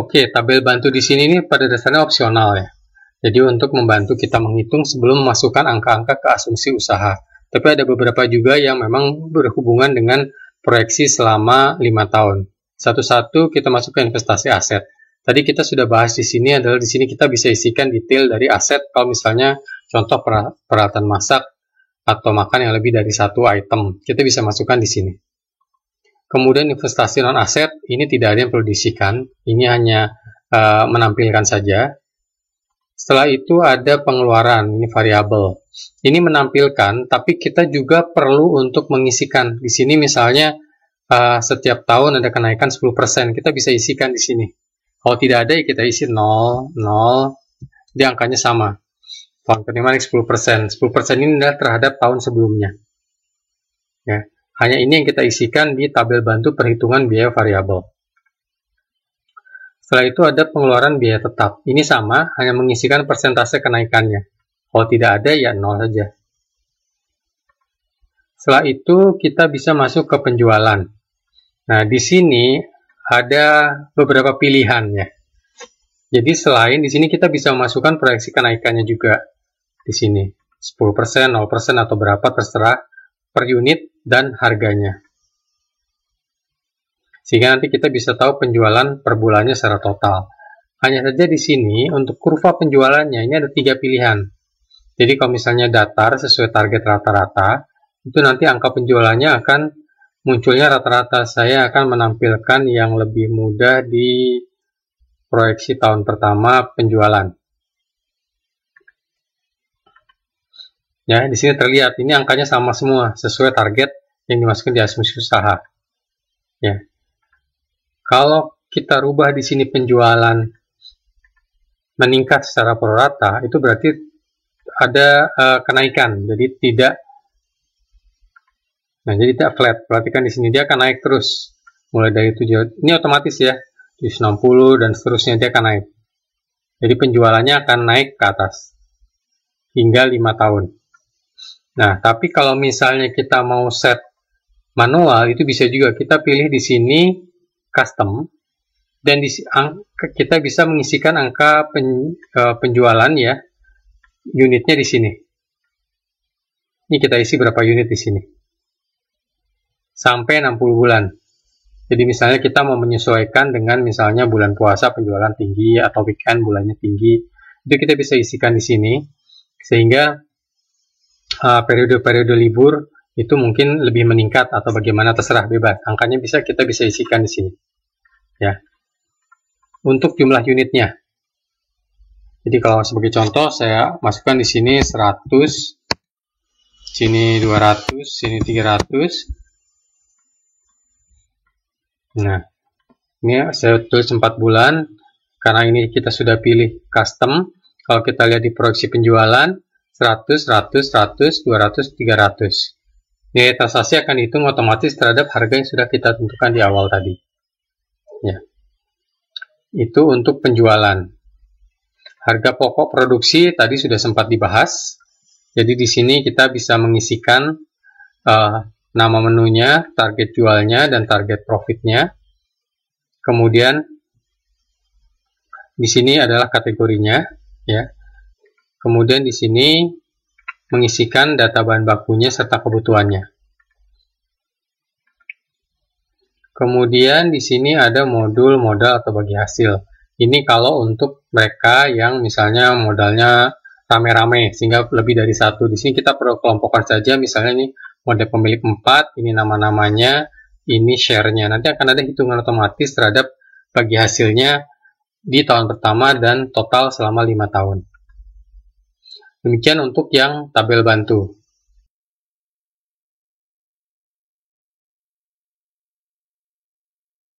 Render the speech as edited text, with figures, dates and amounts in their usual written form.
Oke, tabel bantu di sini ini pada dasarnya opsional ya. Jadi untuk membantu kita menghitung sebelum memasukkan angka-angka ke asumsi usaha. Tapi ada beberapa juga yang memang berhubungan dengan proyeksi selama 5 tahun. Satu-satu kita masuk ke investasi aset. Tadi kita sudah bahas di sini adalah di sini kita bisa isikan detail dari aset kalau misalnya contoh peralatan masak atau makan yang lebih dari satu item. Kita bisa masukkan di sini. Kemudian investasi non aset ini tidak ada yang perlu diisikan. Ini hanya menampilkan saja. Setelah itu ada pengeluaran, ini variabel. Ini menampilkan, tapi kita juga perlu untuk mengisikan. Di sini misalnya setiap tahun ada kenaikan 10%, kita bisa isikan di sini. Kalau tidak ada ya kita isi 0, 0, dia angkanya sama. Tahun kelima 10%. 10% ini adalah terhadap tahun sebelumnya. Ya, hanya ini yang kita isikan di tabel bantu perhitungan biaya variabel. Setelah itu ada pengeluaran biaya tetap. Ini sama, hanya mengisikan persentase kenaikannya. Kalau tidak ada, ya 0 saja. Setelah itu, kita bisa masuk ke penjualan. Nah, di sini ada beberapa pilihan ya. Jadi selain di sini kita bisa memasukkan proyeksi kenaikannya juga. Di sini, 10%, 0%, atau berapa, terserah per unit dan harganya. Sehingga nanti kita bisa tahu penjualan per bulannya secara total. Hanya saja di sini untuk kurva penjualannya ini ada 3 pilihan. Jadi kalau misalnya datar sesuai target rata-rata, itu nanti angka penjualannya akan munculnya rata-rata. Saya akan menampilkan yang lebih mudah di proyeksi tahun pertama penjualan. Ya, di sini terlihat ini angkanya sama semua sesuai target yang dimasukkan di asumsi usaha. Ya. Kalau kita rubah di sini penjualan meningkat secara pro rata, itu berarti ada kenaikan. Jadi tidak flat. Perhatikan di sini dia akan naik terus. Mulai dari 7, ini otomatis ya. 760 dan seterusnya dia akan naik. Jadi penjualannya akan naik ke atas hingga 5 tahun. Nah, tapi kalau misalnya kita mau set manual, itu bisa juga kita pilih di sini custom, dan kita bisa mengisikan angka penjualan ya, unitnya di sini. Ini kita isi berapa unit di sini. Sampai 60 bulan. Jadi misalnya kita mau menyesuaikan dengan misalnya bulan puasa penjualan tinggi atau weekend bulannya tinggi, itu kita bisa isikan di sini. Sehingga periode-periode libur itu mungkin lebih meningkat atau bagaimana terserah bebas. Angkanya kita bisa isikan di sini. Ya. Untuk jumlah unitnya. Jadi kalau sebagai contoh saya masukkan di sini 100, sini 200, sini 300. Nah, ini saya tulis 4 bulan karena ini kita sudah pilih custom. Kalau kita lihat di proyeksi penjualan 100, 100, 100, 200, 300. Nilai transaksi akan dihitung otomatis terhadap harga yang sudah kita tentukan di awal tadi. Ya. Itu untuk penjualan. Harga pokok produksi tadi sudah sempat dibahas. Jadi di sini kita bisa mengisikan nama menunya, target jualnya, dan target profitnya. Kemudian di sini adalah kategorinya, ya. Kemudian di sini mengisikan data bahan bakunya serta kebutuhannya. Kemudian di sini ada modul modal atau bagi hasil. Ini kalau untuk mereka yang misalnya modalnya rame-rame sehingga lebih dari satu. Di sini kita perlu kelompokkan saja, misalnya ini model pemilik 4, ini nama-namanya, ini share-nya. Nanti akan ada hitungan otomatis terhadap bagi hasilnya di tahun pertama dan total selama 5 tahun. Demikian untuk yang tabel bantu.